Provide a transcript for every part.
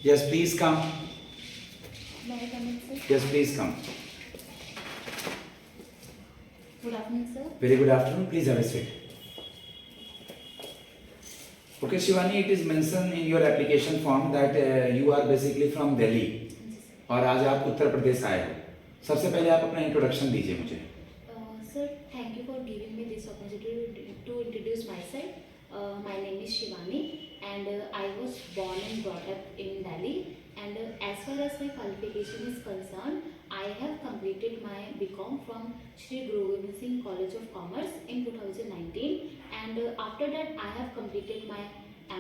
Yes, please come. May I come in, sir? Yes, please come. Good afternoon, sir. Very good afternoon. Please have a seat. Okay, Shivani, it is mentioned in your application form that you are basically from Delhi और आज आप उत्तर प्रदेश आए हो. सबसे पहले आप अपना introduction दीजिए मुझे. Sir, thank you for giving me this opportunity to introduce myself. My name is Shivani and I was born and brought up in Delhi. And as far as my qualification is concerned, I have completed my BCom from Shri Guru Gobind Singh College of Commerce in 2019. And after that, I have completed my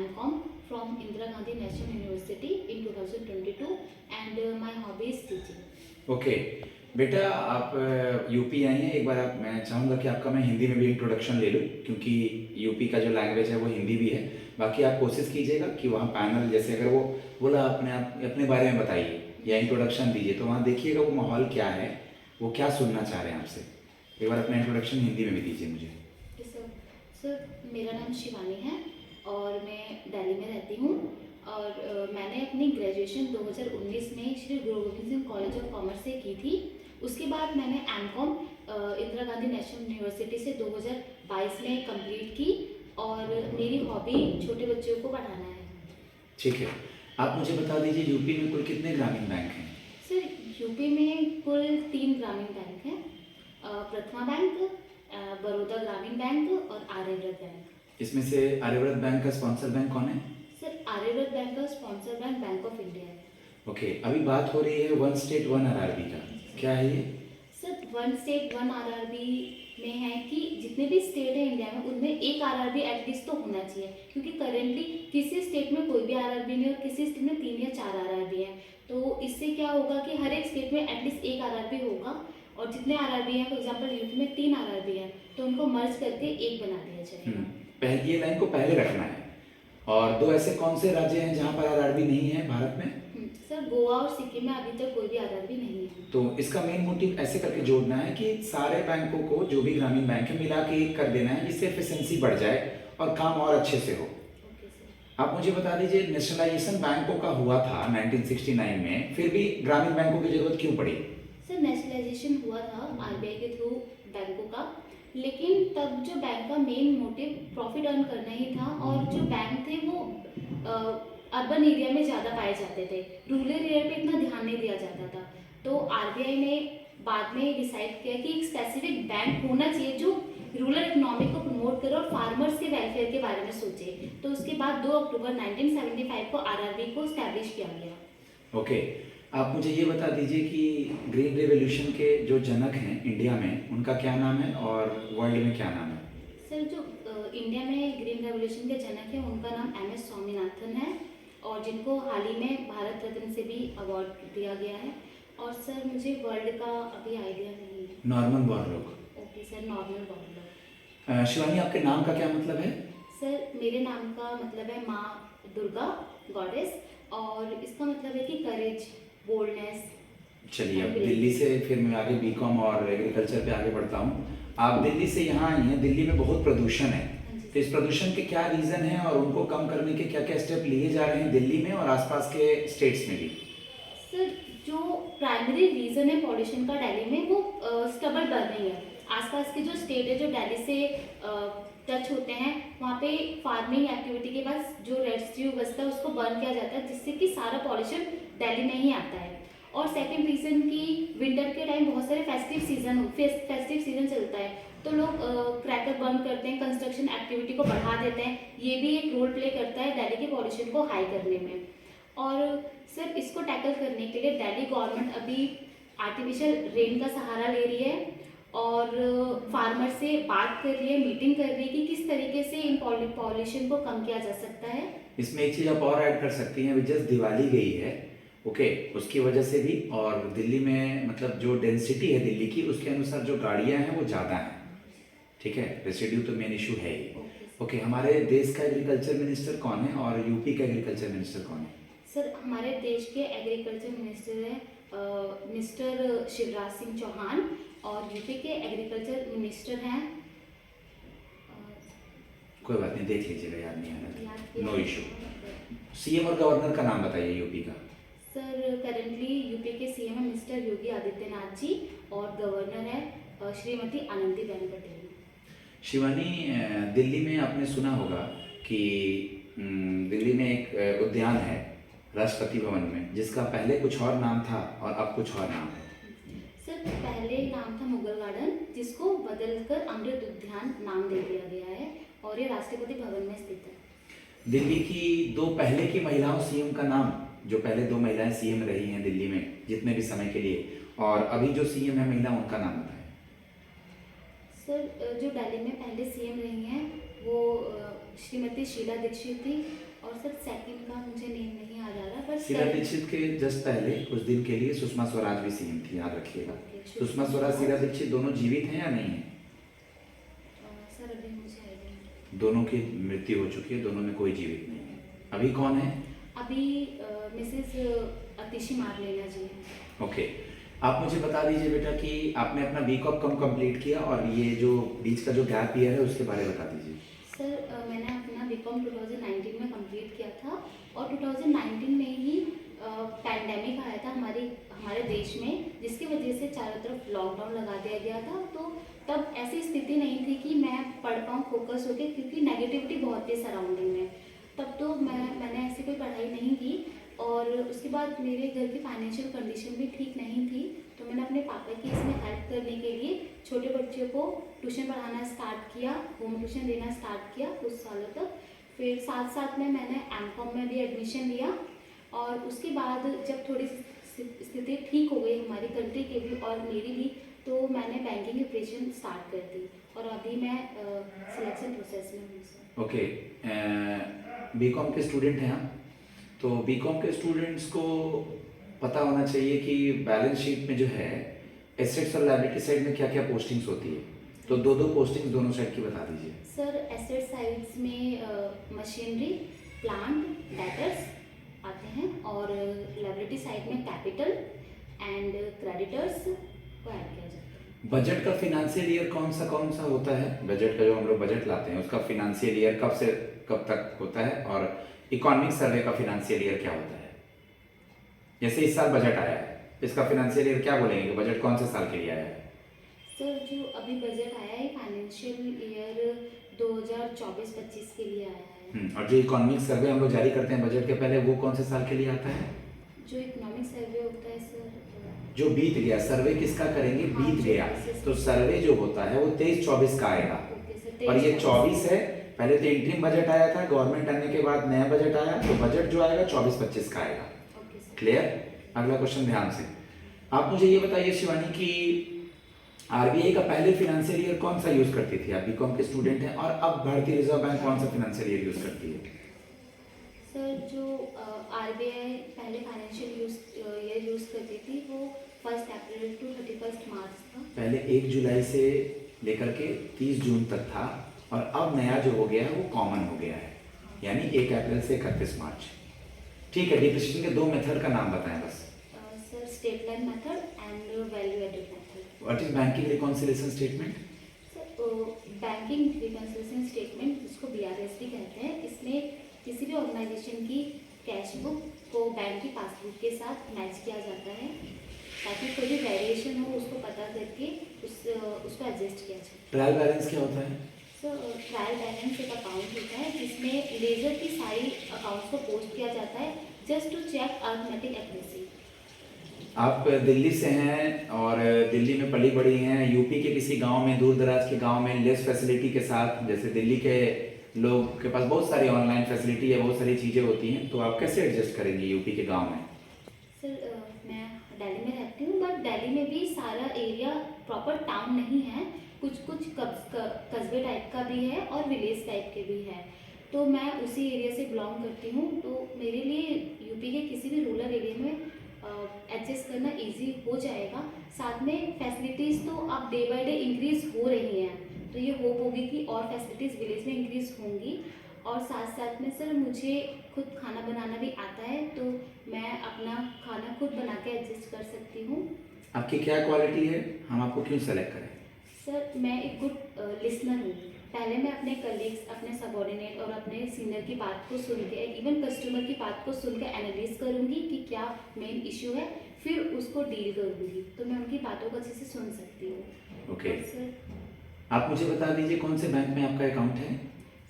MCom from Indira Gandhi National University in 2022. And my hobby is teaching. Okay बेटा, आप UP आई हैं. एक बार आप, मैं चाहूँगा कि आपका मैं हिंदी में भी इंट्रोडक्शन ले लूँ, क्योंकि यूपी का जो लैंग्वेज है वो हिंदी भी है. बाकी आप कोशिश कीजिएगा कि वहाँ पैनल जैसे अगर वो बोला आप अपने बारे में बताइए या इंट्रोडक्शन दीजिए, तो वहाँ देखिएगा वो माहौल क्या है, वो क्या सुनना चाह रहे हैं आपसे. एक बार अपना इंट्रोडक्शन हिंदी में भी दीजिए मुझे. सर, मेरा नाम शिवानी है और मैं दिल्ली में रहती हूँ. और मैंने अपनी ग्रेजुएशन 2019 में Shri Guru Gobind Singh college of commerce से की थी. उसके बाद मैंने MCom Indira Gandhi national university से 2022 में कंप्लीट की. और मेरी हॉबी छोटे बच्चों को पढ़ाना है. ठीक है, आप मुझे बता दीजिए यूपी में कुल कितने ग्रामीण बैंक हैं? सर, यूपी में कुल 3 ग्रामीण बैंक हैं. प्रथमा बैंक, बड़ौदा ग्रामीण बैंक और आर्यव्रत बैंक. इसमें से आर्यव्रत बैंक का स्पॉन्सर बैंक कौन है? सर, आर्यव्रत बैंक का sponsor bank bank of India है. ओके, अभी बात हो रही है वन स्टेट वन आरआरबी का. क्या है ये? Sir, one state one RRB में है कि जितने भी स्टेट है इंडिया में उनमें एक आरआरबी एटलीस्ट तो होना चाहिए, क्योंकि करेंटली किसी स्टेट में कोई भी आरआरबी नहीं और किसी स्टेट में 3 या 4 आरआरबी हैं. तो इससे क्या होगा कि हर एक स्टेट में एटलीस्ट एक आरआरबी होगा. और जितने आरआरबी हैं, फॉर एग्जांपल यूपी में 3 आरआरबी हैं, तो उनको मर्ज करके एक बना दिया जाएगा. पहले ये लाइन को पहले रखना है. और 2 ऐसे कौन से राज्य हैं जहाँ पर आरआरबी नहीं है भारत में? सर, गोवा और सिक्किम में अभी तक कोई भी आरआरबी नहीं है. तो इसका मेन मोटिव ऐसे करके जोड़ना है कि सारे बैंकों को, जो भी ग्रामीण बैंक है, मिला के एक कर देना है, जिससे एफिशिएंसी बढ़ जाए और काम और अच्छे से हो. Okay sir. आप मुझे बता दीजिए, नेशनलाइजेशन बैंकों का हुआ था 1969 में, फिर भी ग्रामीण बैंकों की जरूरत क्यों पड़ी? सर, नेशनलाइजेशन हुआ था आरबीआई के थ्रू बैंकों का, लेकिन तब जो बैंक का मेन मोटिव प्रॉफिट अर्न करना ही था. और जो बैंक थे वो अर्बन एरिया में ज़्यादा पाए जाते थे, रूरल एरिया पे इतना ध्यान नहीं दिया जाता था. तो आरबीआई ने बाद में डिसाइड किया कि एक स्पेसिफिक बैंक होना चाहिए जो रूरल इकोनॉमी को प्रमोट करे और फार्मर्स के वेलफेयर के बारे में सोचे. तो उसके बाद 2 अक्टूबर 1975 को आरआरबी को स्टैब्लिश किया गया. ओके, आप मुझे ये बता दीजिए कि ग्रीन रेवोल्यूशन के जो जनक हैं इंडिया में, उनका क्या नाम है और वर्ल्ड में क्या नाम है? सर, जो इंडिया में ग्रीन रेवोल्यूशन के जनक हैं उनका नाम MS स्वामीनाथन है, और जिनको हाल ही में भारत रत्न से भी अवार्ड दिया गया है. और सर, मुझे वर्ल्ड का अभी आइडिया नहीं है. Norman Borlaug. Okay sir, normal Borlaug. Shivani, आपके नाम का क्या मतलब है? सर, मेरे नाम का मतलब है माँ दुर्गा, गॉडेस. और इसका मतलब है कि करेज, बोल्डनेस. चलिए, अब दिल्ली से फिर मैं आगे बीकॉम और एग्रीकल्चर पे आगे बढ़ता हूँ. आप दिल्ली से यहाँ आई हैं. दिल्ली में बहुत प्रदूषण है, तो इस प्रदूषण के क्या रीज़न हैं और उनको कम करने के क्या क्या स्टेप लिए जा रहे हैं दिल्ली में और आसपास के स्टेट्स में भी? सर, जो प्राइमरी रीज़न है पॉल्यूशन का दिल्ली में, वो स्टबल बर्निंग है. आसपास के जो स्टेट है जो दिल्ली से टच होते हैं, वहाँ पे फार्मिंग एक्टिविटी के बाद जो रेसिड्यू बचता है उसको बर्न किया जाता है, जिससे कि सारा पॉल्यूशन दिल्ली में ही आता है. और सेकंड रीज़न कि विंटर के टाइम बहुत सारे फेस्टिव सीजन चलता है, तो लोग क्रैकर बर्न करते हैं, कंस्ट्रक्शन एक्टिविटी को बढ़ा देते हैं. ये भी एक रोल प्ले करता है दिल्ली के पॉल्यूशन को हाई करने में. और सर, इसको टैकल करने के लिए दिल्ली गवर्नमेंट अभी आर्टिफिशियल रेन का सहारा ले रही है और फार्मर से बात कर रही है, मीटिंग कर रही है कि किस तरीके से इन पॉल्यूशन को कम किया जा सकता है. इसमें एक चीज़ आप और ऐड कर सकती हैं. अभी जस्ट दिवाली गई है, ओके, उसकी वजह से भी. और दिल्ली में मतलब जो डेंसिटी है दिल्ली की, उसके अनुसार जो गाड़ियाँ हैं वो ज़्यादा हैं. ठीक है, रेसिड्यू तो मेन इशू है ही. ओके, हमारे देश का एग्रीकल्चर मिनिस्टर कौन है और यूपी का एग्रीकल्चर मिनिस्टर कौन है? सर, हमारे देश के एग्रीकल्चर मिनिस्टर हैं मिस्टर शिवराज सिंह चौहान, और यूपी के एग्रीकल्चर मिनिस्टर हैं कोई बात नहीं, देख लीजिएगा, याद नहीं आ रहा. No issue. सीएम और गवर्नर का नाम बताइए यूपी का। सर करेंटली यूपी के सीएम है मिस्टर योगी आदित्यनाथ जी और गवर्नर है श्रीमती आनंदीबेन पटेल। शिवानी, दिल्ली में आपने सुना होगा कि दिल्ली में एक उद्यान है राष्ट्रपति भवन में, जिसका पहले कुछ और नाम था और अब कुछ और नाम है। सर पहले नाम था मुगल गार्डन, जिसको बदलकर अमृत उद्यान नाम दे दिया गया है और ये राष्ट्रपति भवन में स्थित है। दिल्ली की दो पहले की महिलाओं सीएम का नाम, जो पहले दो महिलाएं सीएम रही हैं दिल्ली में जितने भी समय के लिए, और अभी जो सीएम है महिला, उनका नाम बताएं। सर जो दिल्ली में पहले सीएम रही हैं वो श्रीमती शीला दीक्षित थी और सर सेकंड का मुझे नेम नहीं आ जा रहा, पर शीला दीक्षित के जस्ट पहले कुछ दिन के लिए सुषमा स्वराज भी सीएम थी, याद रखिएगा। सुषमा स्वराज, शीला दीक्षित दोनों जीवित हैं या नहीं है? सर अभी मुझे आइडिया नहीं। दोनों की मृत्यु हो चुकी है, दोनों में कोई जीवित नहीं है। अभी कौन है? अभी मिसेस अतिशी मारलेना जी हैं। ओके, आप मुझे बता दीजिए बेटा कि आपने अपना बीकॉम कब कंप्लीट किया और ये जो बीच का जो गैप ईयर है उसके बारे में बता दीजिए। सर मैंने अपना बीकॉम 2019 में कंप्लीट किया था और 2019 में ही पैंडेमिक आया था हमारे देश में, जिसकी वजह से चारों तरफ लॉकडाउन लगा दिया गया था। तो तब ऐसी स्थिति नहीं थी कि मैं पढ़ पाऊँ फोकस होकर, क्योंकि नेगेटिविटी बहुत थी सराउंडिंग में। तब तो मैंने ऐसी कोई पढ़ाई नहीं की और उसके बाद मेरे घर की फाइनेंशियल कंडीशन भी ठीक नहीं थी, तो मैंने अपने पापा की इसमें हेल्प करने के लिए छोटे बच्चों को ट्यूशन पढ़ाना स्टार्ट किया, होम ट्यूशन देना स्टार्ट किया कुछ सालों तक। फिर साथ साथ में मैंने एमकॉम में भी एडमिशन लिया और उसके बाद जब थोड़ी स्थिति ठीक हो गई हमारी कंट्री की भी और मेरी भी, तो मैंने बैंकिंग की प्रिपरेशन स्टार्ट कर दी और अभी मैं सिलेक्शन प्रोसेस में हूँ सर। ओके, बीकॉम के स्टूडेंट हैं आप, तो बीकॉम के स्टूडेंट्स को पता होना चाहिए कि बैलेंस शीट में जो है एसेट्स और लायबिलिटी साइड में क्या क्या पोस्टिंग्स होती है, तो दो दो पोस्टिंग्स दोनों साइड की बता दीजिए। सर एसेट साइड्स में मशीनरी, प्लांट, डेटर्स आते हैं और लायबिलिटी साइड में कैपिटल एंड क्रेडिटर्स को ऐड किया जाता है। बजट का फिनेंशियल ईयर कौन सा होता है? बजट का जो हम लोग बजट लाते हैं उसका फिनेंशियल ईयर कब से कब तक होता है, और इकोनॉमिक सर्वे का फिनेंशियल ईयर क्या होता है? जैसे इस साल बजट आया है, इसका फिनेंशियल ईयर क्या बोलेंगे कि बजट कौन से साल के लिए आया है? सर जो अभी बजट आया है फाइनेंशियल ईयर 2024-25 के लिए आया है। और जो इकोनॉमिक सर्वे हम लोग जारी करते हैं बजट के पहले, वो कौन से साल के लिए आता है? जो इकोनॉमिक सर्वे होता है सर, जो बीत गया, सर्वे किसका करेंगे? हाँ, बीत गया, तो सर्वे जो होता है वो 23-24 का आएगा। ओके सर, और ये 23-24 24 है, पहले तो इंटरिम बजट आया था, गवर्नमेंट आने के बाद नया बजट आया, तो बजट जो आएगा 24-25 का आएगा। Okay sir. क्लियर? अगला क्वेश्चन ध्यान से। आप मुझे ये बताइए शिवानी कि आरबीआई का पहले फिनेंशियल ईयर कौन सा यूज करती थी? आप बीकॉम के स्टूडेंट हैं, और अब भारतीय रिजर्व बैंक कौन सा फिनेंशियल ईयर यूज करती है? सर जो आरबीआई पहले फाइनेंशियल ईयर यूज करती थी वो 1 अप्रैल टू 31 मार्च था। पहले 1 जुलाई से लेकर के 30 जून तक था, और अब नया जो हो गया है वो कॉमन हो गया है, यानी 1 अप्रैल से 31 मार्च। ठीक है, डिप्रिसिएशन के दो मेथड का नाम बताएं बस। Sir state line method and value added method. What is banking reconciliation statement? Banking reconciliation statement, जिसको बीआरएसटी कहते हैं, इसमें किसी भी ऑर्गेनाइजेशन की कैश बुक को बैंक की पासबुक के साथ मैच किया जाता है ताकि कोई भी वेरिएशन हो उसको पता करके उसको एडजस्ट किया जाए। ट्रायल बैलेंस क्या होता है? सो ट्रायल बैलेंस एक अकाउंट होता है जिसमें लेजर की सारी अकाउंट्स को पोस्ट किया जाता है just to check arithmetic accuracy. आप दिल्ली से हैं और दिल्ली में पली बड़ी हैं, यूपी के किसी गांव में, दूर दराज के गांव में लेस फैसिलिटी के साथ, जैसे दिल्ली के लोग के पास बहुत सारी ऑनलाइन फैसिलिटी है, बहुत सारी चीज़ें होती हैं, तो आप कैसे एडजस्ट करेंगे यूपी के गांव में? सर मैं दिल्ली में रहती हूँ, बट दिल्ली में भी सारा एरिया प्रॉपर टाउन नहीं है, कुछ कुछ कस्बे टाइप का भी है और विलेज टाइप के भी है, तो मैं उसी एरिया से बिलोंग करती हूँ। तो मेरे लिए यूपी के किसी भी रूरल एरिया में एडजस्ट करना इजी हो जाएगा। साथ में फैसिलिटीज़ तो अब डे बाय डे इंक्रीज़ हो रही हैं, तो ये होप होगी कि और फैसिलिटीज़ विलेज में इंक्रीज़ होंगी। और साथ साथ में सर मुझे खुद खाना बनाना भी आता है, तो मैं अपना खाना खुद बना के एडजस्ट कर सकती हूँ। आपकी क्या क्वालिटी है, हम आपको क्यों सेलेक्ट करें? सर मैं एक गुड लिसनर हूँ। पहले मैं अपने कलीग्स, अपने सबॉर्डिनेट और अपने सीनियर की बात को सुन के, इवन कस्टमर की बात को सुन के एनालिज करूँगी कि क्या मेन इशू है, फिर उसको डील करूँगी, तो मैं उनकी बातों को अच्छे से सुन सकती हूँ। ओके, और सर आप मुझे बता दीजिए कौन से बैंक में आपका अकाउंट है?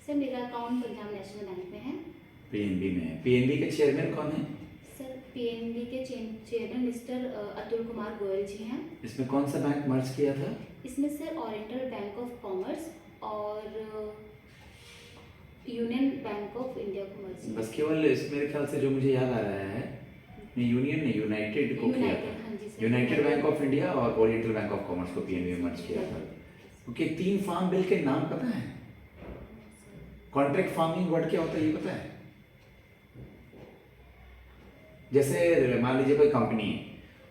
सर मेरा अकाउंट पंजाब नेशनल बैंक में है। पीएनबी में है। पीएनबी के चेयरमैन कौन है? सर पीएनबी के चेयरमैन मिस्टर अतुल कुमार गोयल जी हैं। इसमें कौन सा बैंक मर्ज किया था? इसमें sir oriental Bank of commerce और यूनियन बैंक ऑफ इंडिया को मर्ज किया। बस केवल इस मेरे ख्याल से जो मुझे याद आ रहा है, नहीं यूनियन नहीं, यूनाइटेड को किया था। हाँ जी sir. United Bank of India और ओरिएंटल बैंक ऑफ कॉमर्स को पीएनबी में मर्ज किया था। ओके, 3 फार्म बिल के नाम पता है? कॉन्ट्रैक्ट फार्मिंग वर्ड क्या होता है ये पता है? जैसे मान लीजिए कोई कंपनी है,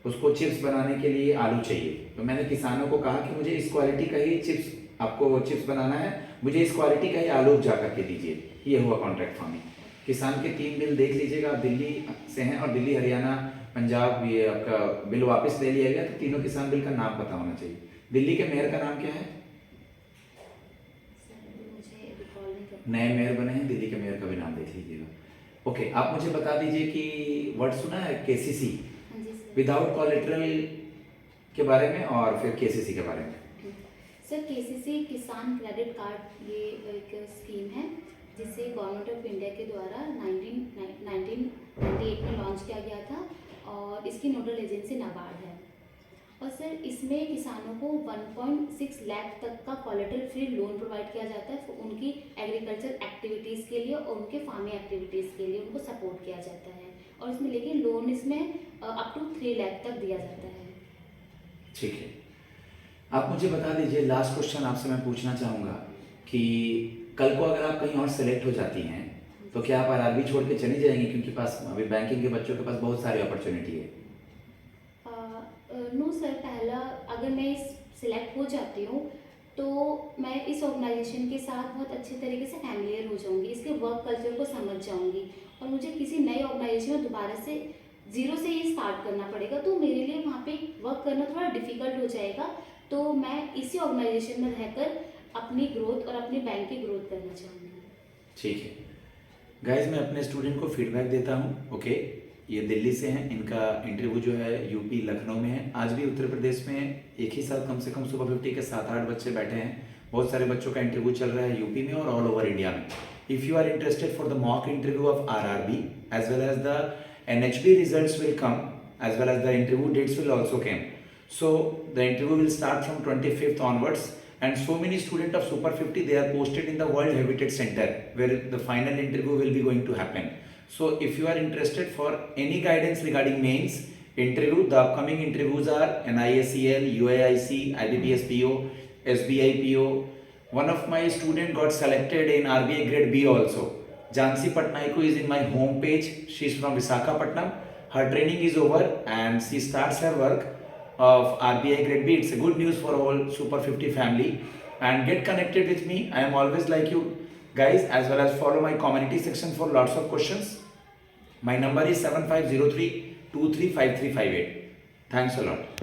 उसको चिप्स बनाने के लिए आलू चाहिए, तो मैंने किसानों को कहा कि मुझे इस क्वालिटी का ही चिप्स, आपको चिप्स बनाना है, मुझे इस क्वालिटी का ही आलू उपजा करके दीजिए। ये हुआ कॉन्ट्रैक्ट फार्मिंग। किसान के 3 बिल देख लीजिएगा, आप दिल्ली से हैं और दिल्ली, हरियाणा, पंजाब, ये आपका बिल वापस ले लिया गया, तो तीनों किसान बिल का नाम पता होना चाहिए। दिल्ली के मेयर का नाम क्या है? नए मेयर बने हैं, दिल्ली के मेयर का भी नाम देख लीजिएगा। ओके, आप मुझे बता दीजिए कि वर्ड सुना है केसीसी, विदाउट कोलेटरल के बारे में, और फिर केसीसी के बारे में? सर केसीसी किसान क्रेडिट कार्ड ये एक स्कीम है जिसे गवर्नमेंट ऑफ इंडिया के द्वारा 1998 में लॉन्च किया गया था और इसकी नोडल एजेंसी नाबार्ड है। और सर इसमें किसानों को 1.6 लाख तक का कोलेटरल फ्री लोन प्रोवाइड किया जाता है उनकी एग्रीकल्चर एक्टिविटीज़ के लिए और उनके फार्मिंग एक्टिविटीज़ के लिए उनको सपोर्ट किया जाता है। और इसमें लेकिन लोन इसमें अप टू 3 लाख तक दिया जाता है। ठीक है, आप मुझे बता दीजिए, लास्ट क्वेश्चन आपसे मैं पूछना चाहूँगा कि कल को अगर आप कहीं और सेलेक्ट हो जाती हैं तो क्या आप आरआरबी छोड़ के चली जाएंगी, क्योंकि पास अभी बैंकिंग के बच्चों के पास बहुत सारी अपॉर्चुनिटी है? नो सर, पहला अगर मैं सिलेक्ट हो जाती हूँ तो मैं इस ऑर्गेनाइजेशन के साथ बहुत अच्छे तरीके से फैमिलियर हो जाऊँगी, इसके वर्क कल्चर को समझ जाऊँगी और मुझे किसी नए ऑर्गेनाइजेशन में दोबारा से ज़ीरो से ही स्टार्ट करना पड़ेगा, तो मेरे लिए वहाँ पे वर्क करना थोड़ा डिफ़िकल्ट हो जाएगा। तो मैं इसी ऑर्गेनाइजेशन में रहकर अपनी ग्रोथ और अपने बैंक की ग्रोथ करना चाहूँगी। ठीक है गाइज, मैं अपने स्टूडेंट को फीडबैक देता हूँ। ओके, ये दिल्ली से हैं, इनका इंटरव्यू जो है यूपी लखनऊ में है, आज भी उत्तर प्रदेश में एक ही साथ कम से कम सुपर 50 के 7-8 बच्चे बैठे हैं। बहुत सारे बच्चों का इंटरव्यू चल रहा है यूपी में और ऑल ओवर इंडिया में। If you are interested for the mock interview of RRB as well as the NHB results will come, as well as the interview dates will also come. So the interview will start from 25th onwards, and so many students of Super 50 they are posted in the World Habitat Center where the final interview will be going to happen. So if you are interested for any guidance regarding mains interview, the upcoming interviews are NISEL, UAIC, IBPS PO, SBI PO. One of my student got selected in RBI grade B also. Jansi Patnaik is in my home page. She is from Visakhapatnam. Her training is over and she starts her work of RBI grade B. It's a good news for all Super 50 family. And get connected with me. I am always like you guys, as well as follow my community section for lots of questions. My number is 7503 235358. Thanks a lot.